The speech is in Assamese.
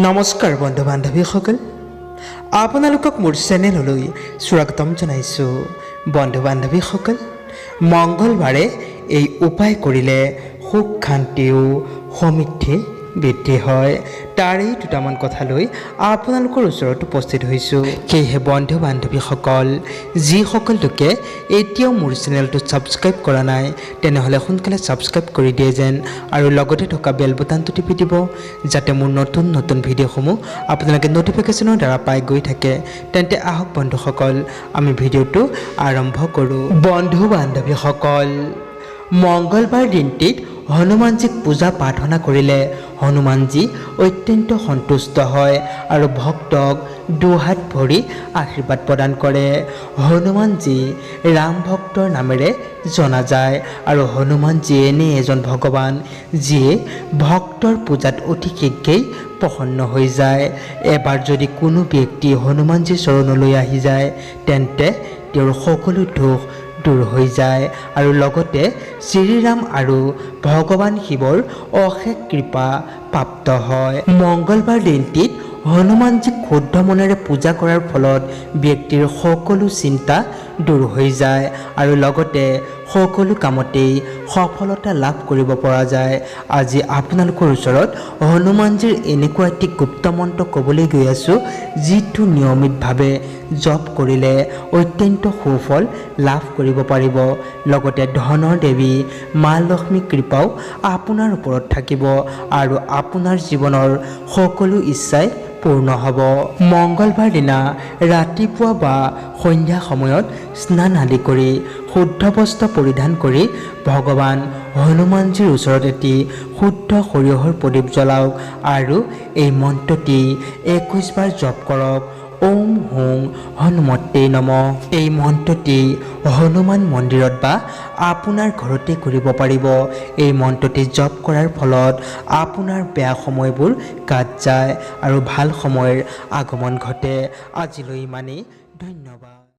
নমস্কাৰ বন্ধু বান্ধৱীসকল, আপোনালোকক মোৰ চেনেললৈ স্বাগতম জনাইছোঁ। বন্ধু বান্ধৱীসকল, মংগলবাৰে এই উপায় কৰিলে সুখ শান্তি ও সমৃদ্ধি বৃদ্ধি হয়। তাৰেই দুটামান কথা লৈ আপোনালোকৰ ওচৰত উপস্থিত হৈছোঁ। সেয়েহে বন্ধু বান্ধৱীসকল, যিসকল লোকে এতিয়াও মোৰ চেনেলটো ছাবস্ক্ৰাইব কৰা নাই তেনেহ'লে সোনকালে ছাবস্ক্ৰাইব কৰি দিয়ে যেন, আৰু লগতে থকা বেল বুটানটো টিপি দিব যাতে মোৰ নতুন নতুন ভিডিঅ'সমূহ আপোনালোকে ন'টিফিকেশ্যনৰ দ্বাৰা পাই গৈ থাকে। তেন্তে আহক বন্ধুসকল, আমি ভিডিঅ'টো আৰম্ভ কৰোঁ। বন্ধু বান্ধৱীসকল, মংগলবাৰ দিনটিত হনুমানজীক পূজা প্ৰাৰ্থনা কৰিলে হনুমানজী অত্যন্ত সন্তুষ্ট হয় আৰু ভক্তক দুহাত ভৰি আশীৰ্বাদ প্ৰদান কৰে। হনুমানজী ৰাম ভক্তৰ নামেৰে জনা যায় আৰু হনুমানজী এনে এজন ভগৱান যিয়ে ভক্তৰ পূজাত অতি শীঘ্ৰেই প্ৰসন্ন হৈ যায়। এবাৰ যদি কোনো ব্যক্তি হনুমানজীৰ চৰণলৈ আহি যায় তেন্তে তেওঁৰ সকলো দুখ দূৰ হৈ যায় আৰু লগতে শ্ৰীৰাম আৰু ভগৱান শিৱৰ অশেষ কৃপা প্ৰাপ্ত হয়। মংগলবাৰ দিনটিত হনুমানজীক শুদ্ধ মনেৰে পূজা কৰাৰ ফলত ব্যক্তিৰ সকলো চিন্তা দূৰ হৈ যায় আৰু লগতে সকলো কামতেই সফলতা লাভ কৰিব পৰা যায়। আজি আপোনালোকৰ ওচৰত হনুমানজীৰ এনেকুৱা এটি গুপ্ত মন্ত্ৰ ক'বলৈ গৈ আছোঁ, যিটো নিয়মিতভাৱে জপ কৰিলে অত্যন্ত সুফল লাভ কৰিব পাৰিব। লগতে ধনৰ দেৱী মা লক্ষ্মীৰ কৃপাও আপোনাৰ ওপৰত থাকিব আৰু আপোনাৰ জীৱনৰ সকলো ইচ্ছাই পূৰ্ণ হ'ব। মংগলবাৰ দিনা ৰাতিপুৱা বা সন্ধ্যা সময়ত স্নান আদি কৰি শুদ্ধ বস্ত্ৰ পৰিধান কৰি ভগৱান হনুমানজীৰ ওচৰত এটি শুদ্ধ সৰিয়হৰ প্ৰদীপ জ্বলাওক আৰু এই মন্ত্ৰটি 21 বাৰ জপ কৰক। ওম হুং হনুমতে নমঃ। এই মন্ত্ৰটি হনুমান মন্দিৰত বা আপোনাৰ ঘৰতে কৰিব পাৰিব। এই মন্ত্ৰটি জপ কৰাৰ ফলত আপোনাৰ বেয়া সময়বোৰ কাট যায় আৰু ভাল সময়ৰ আগমন ঘটে। আজিলৈ ইমানেই, ধন্যবাদ।